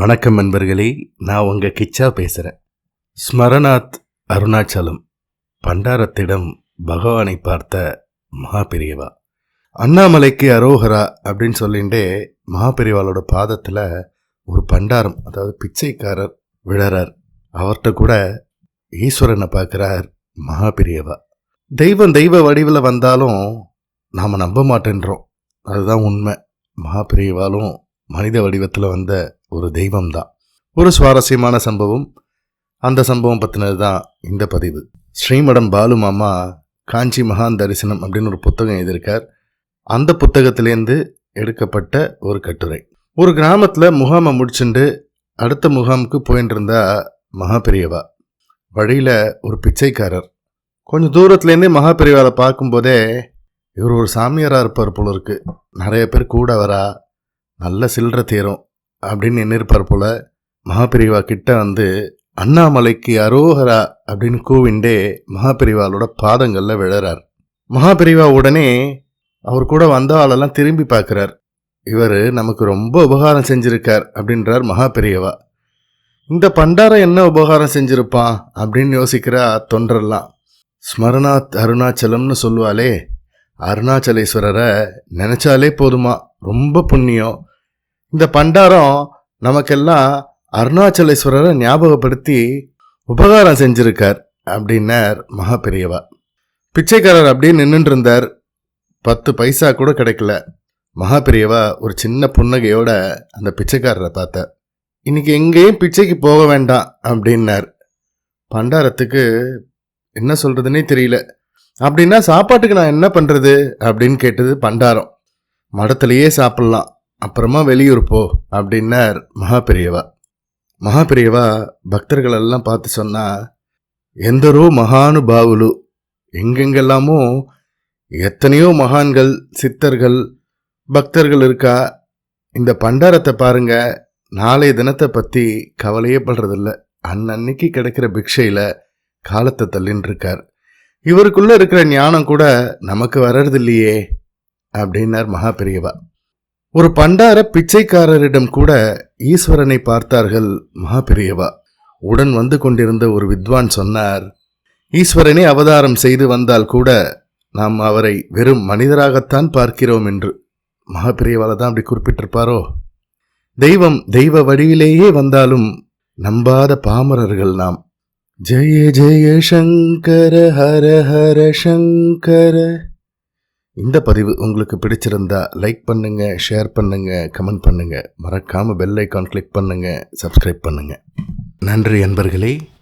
வணக்கம் நண்பர்களே, நான் உங்கள் கிச்சா பேசுகிறேன். ஸ்மரணாத் அருணாச்சலம் பண்டாரத்திடம் பகவானை பார்த்த மகாபெரியவா. அண்ணாமலைக்கு அரோகரா அப்படின்னு சொல்லிட்டு மகாபெரியவாளோட பாதத்தில் ஒரு பண்டாரம், அதாவது பிச்சைக்காரர் விழறார். அவர்கிட்ட கூட ஈஸ்வரனை பார்க்குறார் மகாபெரியவா. தெய்வ வடிவில் வந்தாலும் நாம் நம்ப மாட்டேன்றோம், அதுதான் உண்மை. மகாபெரியவாலும் மனித வடிவத்தில் வந்த ஒரு தெய்வம்தான். ஒரு சுவாரஸ்யமான சம்பவம், அந்த சம்பவம் பற்றினது தான் இந்த பதிவு. ஸ்ரீமடம் பாலு மாமா காஞ்சி மகான் தரிசனம் அப்படின்னு ஒரு புத்தகம் எழுதியிருக்கார். அந்த புத்தகத்திலேருந்து எடுக்கப்பட்ட ஒரு கட்டுரை. ஒரு கிராமத்தில் முகாமை முடிச்சுட்டு அடுத்த முகாமுக்கு போயின்னு இருந்தா மகாபெரியவா. வழியில் ஒரு பிச்சைக்காரர் கொஞ்சம் தூரத்துலேருந்தே மகாபெரியவாவை பார்க்கும்போதே இவர் ஒரு சாமியாராக இருப்பார் போல இருக்கு, நிறைய பேர் கூட வரா, நல்ல சில்லறை தேரும் அப்படின்னு எண்ணிருப்பார் போல. மகாபெரியவா கிட்ட வந்து அண்ணாமலைக்கு அரோகரா அப்படின்னு கூவிண்டே மகாபெரியவாளோட பாதங்களில் விழறார். மகாபெரியவா உடனே அவர் கூட வந்த ஆளெல்லாம் திரும்பி பார்க்குறார். இவர் நமக்கு ரொம்ப உபகாரம் செஞ்சிருக்கார் அப்படின்றார் மகாபெரியவா. இந்த பண்டாரம் என்ன உபகாரம் செஞ்சிருப்பான் அப்படின்னு யோசிக்கிறா தொண்டரெல்லாம். ஸ்மரணாத் அருணாச்சலம்னு சொல்லுவாளே, அருணாச்சலேஸ்வரரை நினைச்சாலே போதுமா, ரொம்ப புண்ணியம். இந்த பண்டாரம் நமக்கெல்லாம் அருணாச்சலேஸ்வரரை ஞாபகப்படுத்தி உபகாரம் செஞ்சிருக்கார் அப்படின்னார் மகாபெரியவா. பிச்சைக்காரர் அப்படியே நின்றுட்டு இருந்தார். 10 பைசா கூட கிடைக்கல. மகாபெரியவா ஒரு சின்ன புன்னகையோட அந்த பிச்சைக்காரரை பார்த்தார். இன்னைக்கு எங்கேயும் பிச்சைக்கு போக வேண்டாம் அப்படின்னார். பண்டாரத்துக்கு என்ன சொல்றதுன்னே தெரியல. அப்படின்னா சாப்பாட்டுக்கு நான் என்ன பண்றது அப்படின்னு கேட்டது பண்டாரம். மடத்திலேயே சாப்பிடலாம், அப்புறமா வெளியூர் போ அப்படின்னார் மகாபெரியவா. மகாபெரியவா பக்தர்கள் எல்லாம் பார்த்து சொன்னா, எந்தரோ மகானுபாவுலு, எங்கெங்கெல்லாமோ எத்தனையோ மகான்கள், சித்தர்கள், பக்தர்கள் இருக்கா. இந்த பண்டாரத்தை பாருங்க, நாளைய தினத்தை பற்றி கவலையே படுறதில்ல, அன்னன்னைக்கு கிடைக்கிற பிக்ஷையில் காலத்தை தள்ளின்னு இருக்கார். இவருக்குள்ள இருக்கிற ஞானம் கூட நமக்கு வர்றது இல்லையே அப்படின்னார் மகாபெரியவா. ஒரு பண்டார பிச்சைக்காரரிடம் கூட ஈஸ்வரனை பார்த்தார்கள் மகாபெரியவா. உடன் வந்து கொண்டிருந்த ஒரு வித்வான் சொன்னார், ஈஸ்வரனே அவதாரம் செய்து வந்தால் கூட நாம் அவரை வெறும் மனிதராகத்தான் பார்க்கிறோம் என்று. மகாபெரியவால தான் அப்படி குறிப்பிட்டிருப்பாரோ. தெய்வம் தெய்வ வடிவிலேயே வந்தாலும் நம்பாத பாமரர்கள் நாம். ஜெய ஜெய சங்கர ஹர ஹர சங்கர. இந்த பதிவு உங்களுக்கு பிடிச்சிருந்தா லைக் பண்ணுங்க, ஷேர் பண்ணுங்க, கமெண்ட் பண்ணுங்க. மறக்காம பெல் ஐக்கான் கிளிக் பண்ணுங்க, சப்ஸ்கிரைப் பண்ணுங்க. நன்றி நண்பர்களே.